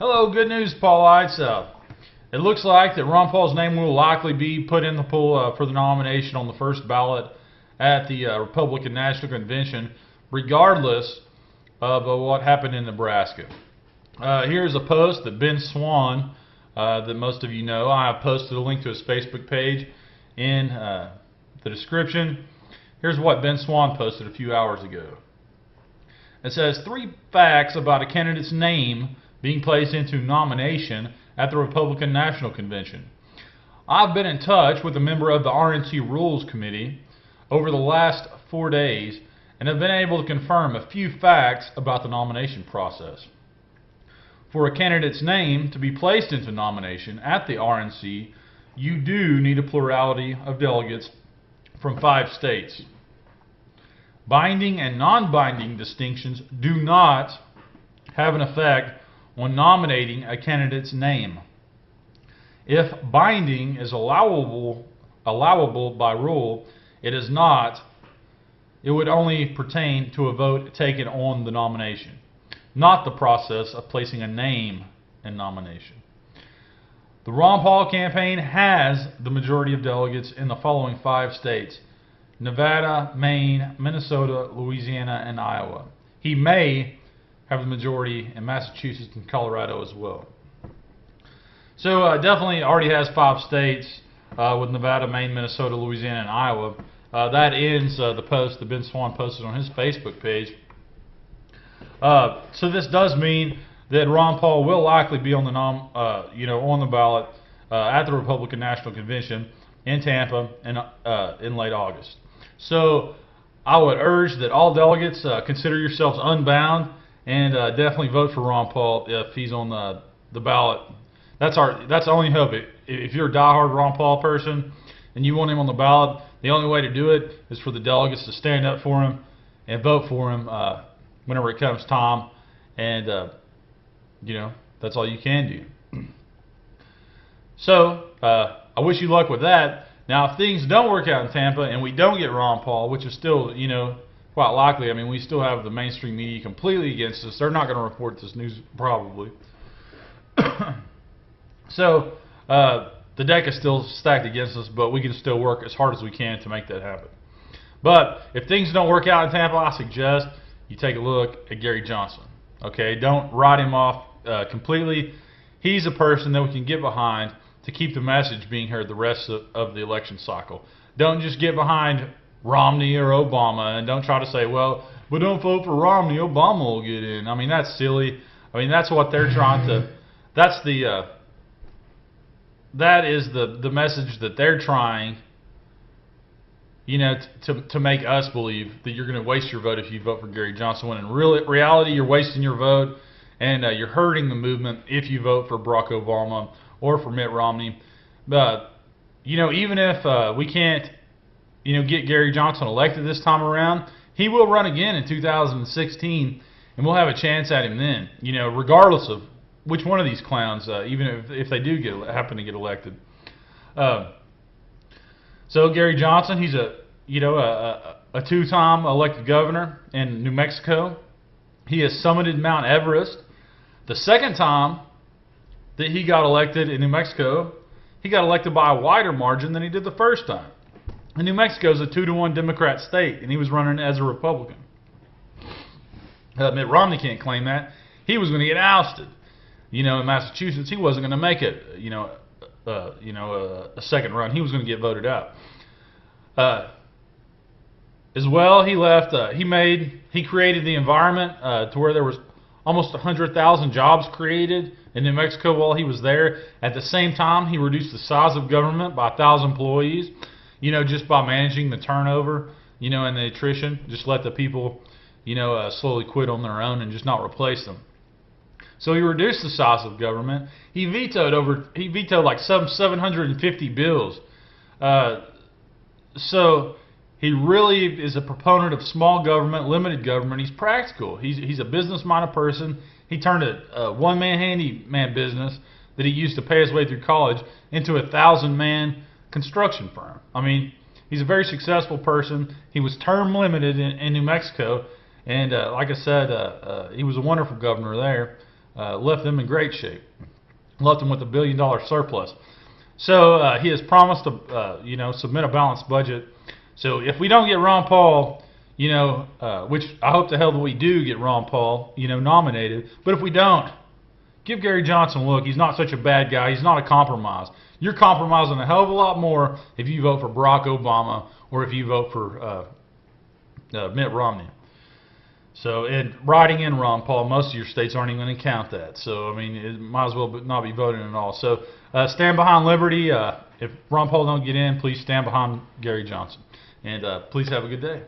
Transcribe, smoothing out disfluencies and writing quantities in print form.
Hello, good news, Paulites. It looks like that Ron Paul's name will likely be put in the pool for the nomination on the first ballot at the Republican National Convention, regardless of what happened in Nebraska. Here's a post that Ben Swan, that most of you know. I have posted a link to his Facebook page in the description. Here's what Ben Swan posted a few hours ago. It says, 3 facts about a candidate's name being placed into nomination at the Republican National Convention. I've been in touch with a member of the RNC Rules Committee over the last 4 days and have been able to confirm a few facts about the nomination process. For a candidate's name to be placed into nomination at the RNC, you do need a plurality of delegates from 5 states. Binding and non-binding distinctions do not have an effect when nominating a candidate's name. If binding is allowable by rule, it is not. It would only pertain to a vote taken on the nomination, not the process of placing a name in nomination. The Ron Paul campaign has the majority of delegates in the following 5 states: Nevada, Maine, Minnesota, Louisiana, and Iowa. He may have the majority in Massachusetts and Colorado as well. So definitely already has 5 states with Nevada, Maine, Minnesota, Louisiana, and Iowa. That ends the post that Ben Swan posted on his Facebook page. So this does mean that Ron Paul will likely be on the on the ballot at the Republican National Convention in Tampa in late August. So I would urge that all delegates consider yourselves unbound and definitely vote for Ron Paul if he's on the ballot. That's the only hope. If you're a diehard Ron Paul person and you want him on the ballot, the only way to do it is for the delegates to stand up for him and vote for him whenever it comes time. And that's all you can do. So I wish you luck with that. Now, if things don't work out in Tampa and we don't get Ron Paul, which is still quite likely. I mean, we still have the mainstream media completely against us. They're not going to report this news probably. So the deck is still stacked against us, but we can still work as hard as we can to make that happen. But if things don't work out in Tampa, I suggest you take a look at Gary Johnson. Okay, don't write him off completely. He's a person that we can get behind to keep the message being heard the rest of the election cycle. Don't just get behind Romney or Obama, and don't try to say, well, but don't vote for Romney, Obama will get in. I mean, that's silly. I mean, that's what they're trying to, that is the message that they're trying, to make us believe that you're going to waste your vote if you vote for Gary Johnson, when in reality you're wasting your vote, and you're hurting the movement if you vote for Barack Obama or for Mitt Romney. But, even if we can't get Gary Johnson elected this time around, he will run again in 2016, and we'll have a chance at him then, regardless of which one of these clowns, even if they do happen to get elected. So Gary Johnson, he's a 2-time elected governor in New Mexico. He has summited Mount Everest. The second time that he got elected in New Mexico, he got elected by a wider margin than he did the first time. And New Mexico is a 2-to-1 Democrat state, and he was running as a Republican. Mitt Romney can't claim that. He was going to get ousted. In Massachusetts, he wasn't going to make it. A second run. He was going to get voted out. As well, he left. He created the environment to where there was almost 100,000 jobs created in New Mexico while he was there. At the same time, he reduced the size of government by 1,000 employees. Just by managing the turnover, and the attrition, just let the people, slowly quit on their own and just not replace them. So he reduced the size of government. He vetoed like some 750 bills. So he really is a proponent of small government, limited government. He's practical. He's a business-minded person. He turned a one-man handyman business that he used to pay his way through college into a 1,000-man construction firm. I mean, he's a very successful person. He was term limited in New Mexico, and like I said, he was a wonderful governor there. left them in great shape, left them with $1 billion surplus. So he has promised to, submit a balanced budget. So if we don't get Ron Paul, which I hope to hell that we do get Ron Paul, nominated. But if we don't, give Gary Johnson a look. He's not such a bad guy. He's not a compromise. You're compromising a hell of a lot more if you vote for Barack Obama or if you vote for Mitt Romney. So, and writing in Ron Paul, most of your states aren't even going to count that. So, I mean, it might as well not be voting at all. So, stand behind Liberty. If Ron Paul don't get in, please stand behind Gary Johnson. And please have a good day.